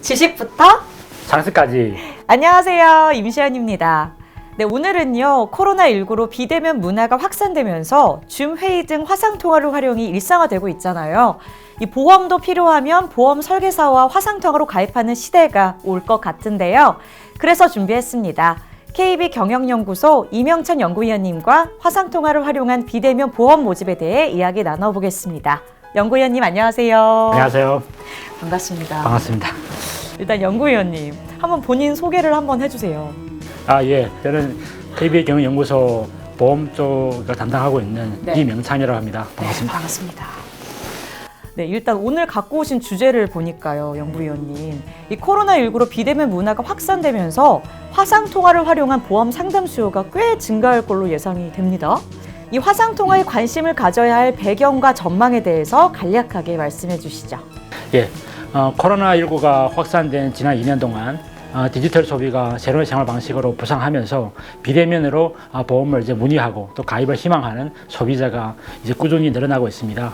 지식부터 장스까지. 안녕하세요. 임시연입니다. 네, 오늘은요, 코로나19로 비대면 문화가 확산되면서 줌 회의 등 화상통화를 활용이 일상화되고 있잖아요. 이 보험도 필요하면 보험 설계사와 화상통화로 가입하는 시대가 올 것 같은데요. 그래서 준비했습니다. KB 경영연구소 이명찬 연구위원님과 화상통화를 활용한 비대면 보험 모집에 대해 이야기 나눠보겠습니다. 연구위원님 안녕하세요. 안녕하세요. 반갑습니다. 반갑습니다. 일단 연구위원님, 한번 본인 소개를 한번 해주세요. 예. 저는 KB 경영연구소 보험 쪽을 담당하고 있는 네. 이명찬이라고 합니다. 반갑습니다. 네, 반갑습니다. 네, 일단 오늘 갖고 오신 주제를 보니까요, 연구위원님. 이 코로나19로 비대면 문화가 확산되면서 화상통화를 활용한 보험 상담 수요가 꽤 증가할 걸로 예상이 됩니다. 이 화상통화에 관심을 가져야 할 배경과 전망에 대해서 간략하게 말씀해 주시죠. 예. 코로나19가 확산된 지난 2년 동안 디지털 소비가 새로운 생활 방식으로 부상하면서 비대면으로 보험을 이제 문의하고 또 가입을 희망하는 소비자가 이제 꾸준히 늘어나고 있습니다.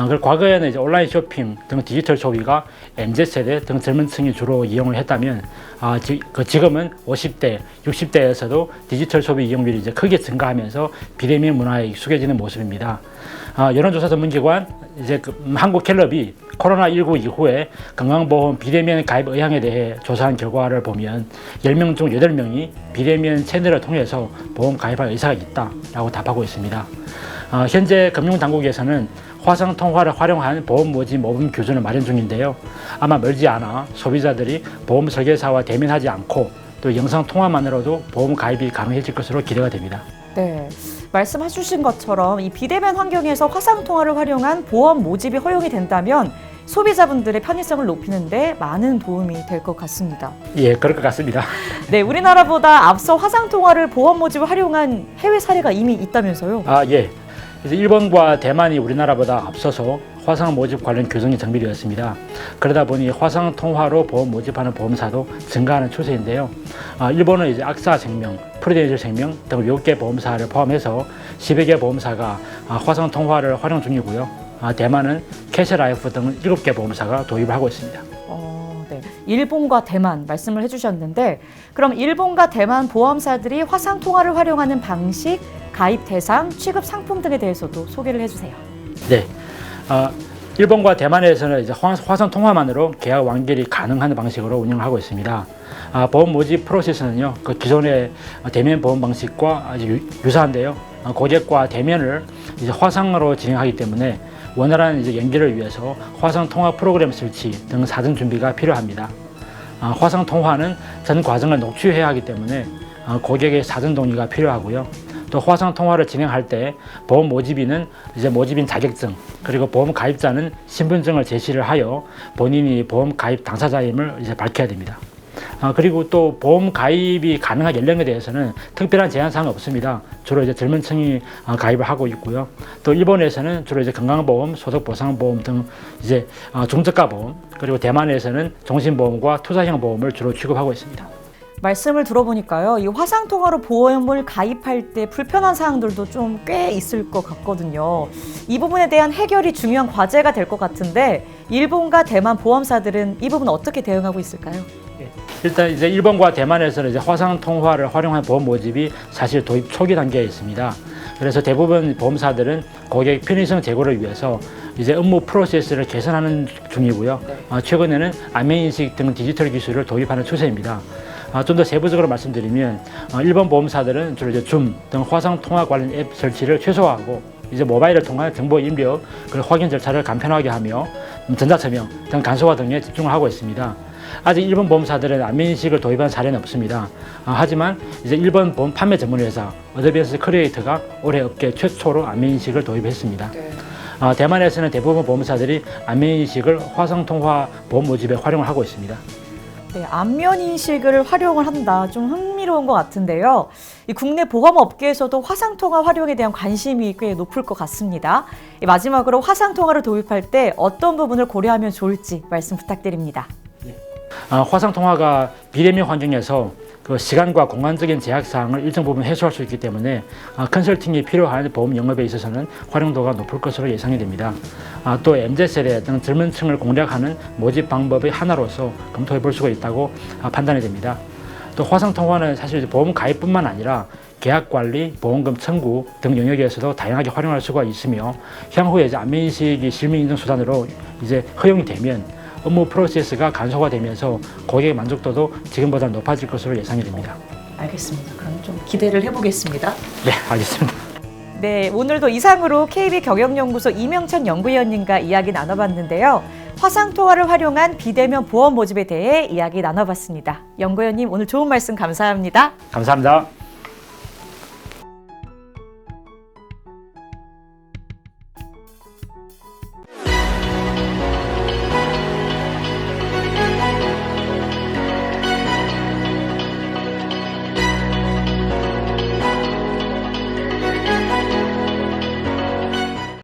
그리고 과거에는 이제 온라인 쇼핑 등 디지털 소비가 MZ세대 등 젊은 층이 주로 이용을 했다면 지금은 50대, 60대에서도 디지털 소비 이용률이 이제 크게 증가하면서 비대면 문화에 익숙해지는 모습입니다. 여론조사 전문기관 한국갤럽이 코로나19 이후에 건강보험 비대면 가입 의향에 대해 조사한 결과를 보면 10명 중 8명이 비대면 채널을 통해서 보험 가입할 의사가 있다라고 답하고 있습니다. 현재 금융당국에서는 화상통화를 활용한 보험 모집 모금 규준을 마련 중인데요. 아마 멀지 않아 소비자들이 보험 설계사와 대면하지 않고 또 영상통화만으로도 보험 가입이 가능해질 것으로 기대가 됩니다. 네, 말씀해주신 것처럼 이 비대면 환경에서 화상통화를 활용한 보험 모집이 허용이 된다면 소비자분들의 편의성을 높이는 데 많은 도움이 될 것 같습니다. 예, 그럴 것 같습니다. 네, 우리나라보다 앞서 화상통화를 보험 모집을 활용한 해외 사례가 이미 있다면서요? 예. 그래서 일본과 대만이 우리나라보다 앞서서 화상 모집 관련 규정이 정비되었습니다. 그러다 보니 화상 통화로 보험 모집하는 보험사도 증가하는 추세인데요. 일본은 이제 악사생명, 프루덴셜생명 등 외국계 보험사를 포함해서 10여 개 보험사가 화상 통화를 활용 중이고요. 대만은 캐셔라이프 등 7개 보험사가 도입을 하고 있습니다. 네. 일본과 대만 말씀을 해주셨는데 그럼 일본과 대만 보험사들이 화상 통화를 활용하는 방식, 가입 대상, 취급 상품 등에 대해서도 소개를 해주세요. 네. 일본과 대만에서는 이제 화상 통화만으로 계약 완결이 가능한 방식으로 운영하고 있습니다. 보험 모집 프로세스는요, 그 기존의 대면 보험 방식과 아주 유사한데요. 고객과 대면을 이제 화상으로 진행하기 때문에 원활한 이제 연결을 위해서 화상 통화 프로그램 설치 등 사전 준비가 필요합니다. 화상 통화는 전 과정을 녹취해야 하기 때문에 고객의 사전 동의가 필요하고요. 또 화상 통화를 진행할 때 보험 모집인은 이제 모집인 자격증 그리고 보험 가입자는 신분증을 제시를 하여 본인이 보험 가입 당사자임을 이제 밝혀야 됩니다. 그리고 또 보험 가입이 가능한 연령에 대해서는 특별한 제한 사항은 없습니다. 주로 이제 젊은 층이 가입을 하고 있고요. 또 일본에서는 주로 이제 건강보험, 소득보상보험 등 이제 중저가 보험, 그리고 대만에서는 종신보험과 투자형 보험을 주로 취급하고 있습니다. 말씀을 들어보니까요, 이 화상통화로 보험을 가입할 때 불편한 사항들도 좀 꽤 있을 것 같거든요. 이 부분에 대한 해결이 중요한 과제가 될 것 같은데 일본과 대만 보험사들은 이 부분 어떻게 대응하고 있을까요? 일단 이제 일본과 대만에서는 이제 화상 통화를 활용한 보험 모집이 사실 도입 초기 단계에 있습니다. 그래서 대부분 보험사들은 고객 편의성 제고를 위해서 이제 업무 프로세스를 개선하는 중이고요. 최근에는 안면 인식 등 디지털 기술을 도입하는 추세입니다. 좀 더 세부적으로 말씀드리면 일본 보험사들은 주로 이제 줌 등 화상 통화 관련 앱 설치를 최소화하고 이제 모바일을 통한 정보 입력 그리고 확인 절차를 간편하게 하며 전자서명 등 간소화 등에 집중을 하고 있습니다. 아직 일본 보험사들은 안면인식을 도입한 사례는 없습니다. 하지만 이제 일본 보험 판매 전문 회사 어드밴스 크리에이터가 올해 업계 최초로 안면인식을 도입했습니다. 대만에서는 대부분 보험사들이 안면인식을 화상통화 보험 모집에 활용을 하고 있습니다. 네, 안면 인식을 활용을 한다. 좀 흥미로운 것 같은데요. 이 국내 보험 업계에서도 화상통화 활용에 대한 관심이 꽤 높을 것 같습니다. 마지막으로 화상통화를 도입할 때 어떤 부분을 고려하면 좋을지 말씀 부탁드립니다. 화상 통화가 비대면 환경에서 그 시간과 공간적인 제약 사항을 일정 부분 해소할 수 있기 때문에 컨설팅이 필요한 보험 영업에 있어서는 활용도가 높을 것으로 예상이 됩니다. 또 MZ세대 등 젊은 층을 공략하는 모집 방법의 하나로서 검토해 볼 수가 있다고 판단이 됩니다. 또 화상통화는 사실 보험 가입뿐만 아니라 계약 관리, 보험금 청구 등 영역에서도 다양하게 활용할 수가 있으며 향후에 이제 안면인식이 실명 인증 수단으로 이제 허용이 되면 업무 프로세스가 간소화되면서 고객의 만족도도 지금보다 높아질 것으로 예상이 됩니다. 알겠습니다. 그럼 좀 기대를 해보겠습니다. 네, 알겠습니다. 네, 오늘도 이상으로 KB경영연구소 이명천 연구위원님과 이야기 나눠봤는데요. 화상통화를 활용한 비대면 보험 모집에 대해 이야기 나눠봤습니다. 연구위원님, 오늘 좋은 말씀 감사합니다. 감사합니다.